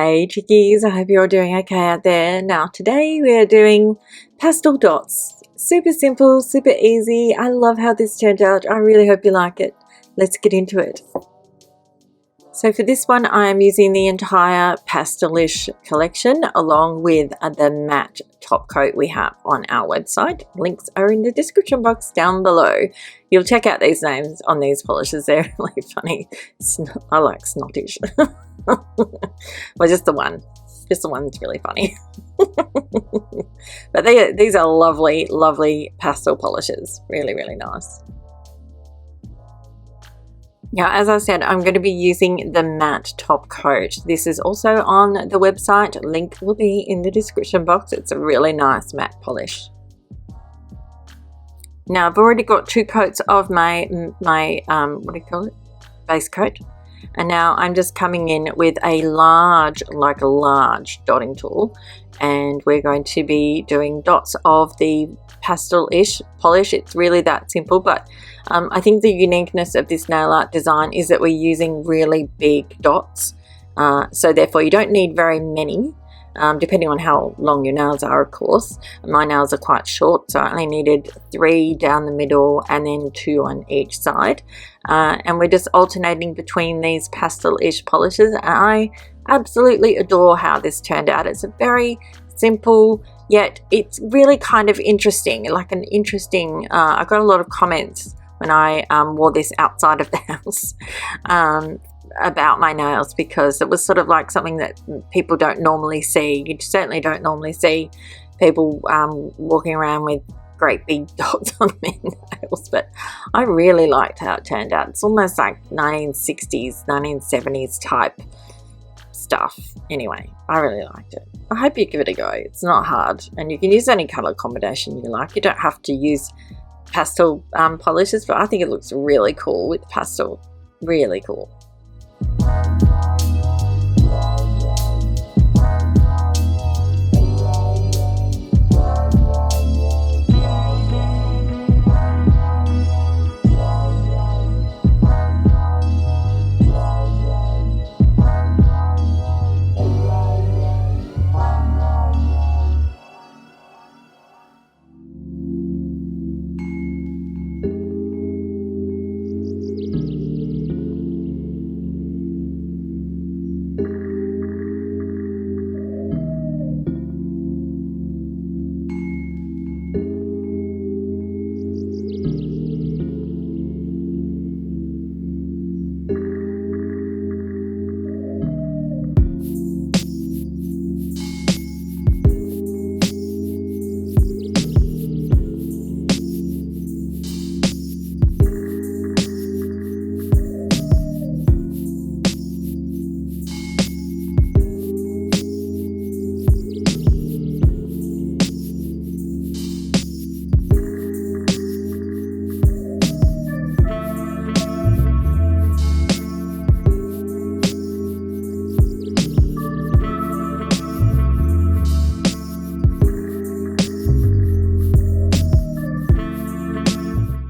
Hey chickies, I hope you're doing okay out there. Now today we are doing pastel dots. Super simple, super easy. I love how this turned out. I really hope you like it. Let's get into it. So for this one I am using the entire Pastelish collection along with the matte top coat we have on our website. Links are in the description box down below. You'll check out these names on these polishes, they're really funny. I like Snottish. Well, just the one. Just the one that's really funny. But these are lovely, lovely pastel polishes. Really, really nice. Now, as I said, I'm going to be using the matte top coat. This is also on the website. Link will be in the description box. It's a really nice matte polish. Now, I've already got 2 coats of my what do you call it? Base coat. And now I'm just coming in with a large dotting tool. And we're going to be doing dots of the pastel-ish polish. It's really that simple, but I think the uniqueness of this nail art design is that we're using really big dots. So therefore you don't need very many, depending on how long your nails are, of course. My nails are quite short, so I only needed 3 down the middle and then 2 on each side. And we're just alternating between these pastel-ish polishes. And I absolutely adore how this turned out. It's a very simple, yet it's really kind of interesting, like an interesting, I got a lot of comments when I wore this outside of the house about my nails, because it was sort of like something that people don't normally see. You certainly don't normally see people walking around with great big dots on their nails, but I really liked how it turned out. It's almost like 1960s, 1970s type stuff. Anyway, I really liked it. I hope you give it a go. It's not hard, and you can use any color combination you like. You don't have to use pastel polishes, but I think it looks really cool with pastel. Really cool.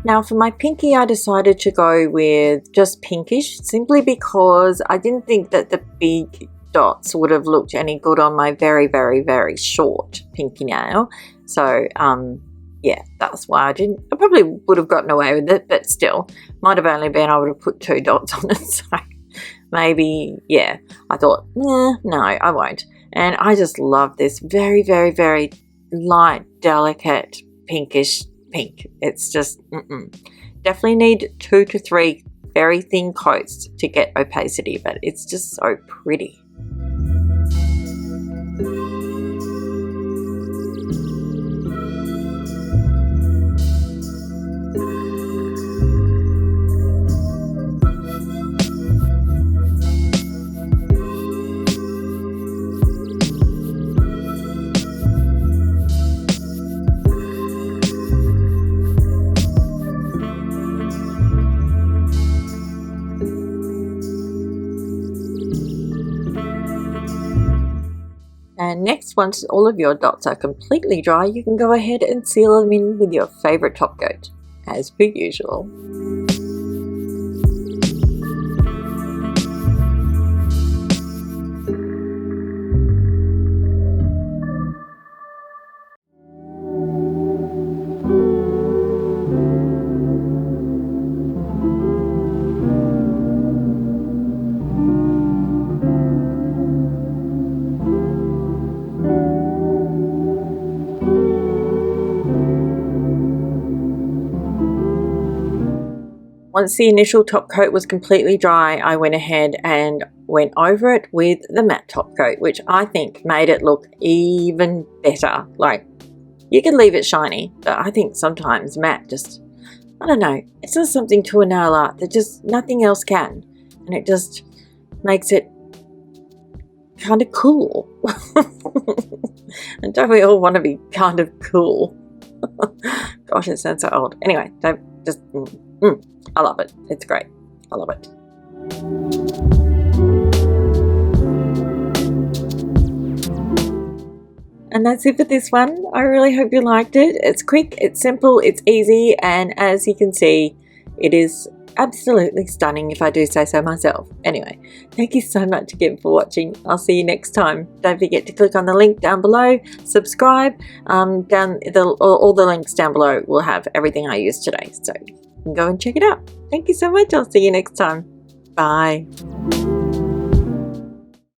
Now for my pinky, I decided to go with just pinkish, simply because I didn't think that the big dots would have looked any good on my very, very, very short pinky nail. So yeah, that's why I probably would have gotten away with it, but still, might have only been able to put 2 dots on it. So maybe, yeah, I thought, no, I won't. And I just love this very, very, very light, delicate pinkish pink. It's just definitely need 2 to 3 very thin coats to get opacity, but it's just so pretty. And next, once all of your dots are completely dry, you can go ahead and seal them in with your favorite top coat, as per usual. once the initial top coat was completely dry, I went ahead and went over it with the matte top coat, which I think made it look even better. Like, you can leave it shiny, but I think sometimes matte just, I don't know, it does something to a nail art that just nothing else can, and it just makes it kind of cool. And don't we all want to be kind of cool? Gosh, it sounds so old. Anyway, I love it. It's great. I love it. And that's it for this one. I really hope you liked it. It's quick, it's simple, it's easy, and as you can see, it is absolutely stunning if I do say so myself. Anyway, thank you so much again for watching. I'll see you next time. Don't forget to click on the link down below, subscribe. All the links down below will have everything I used today, so you can go and check it out. Thank you so much. I'll see you next time. Bye.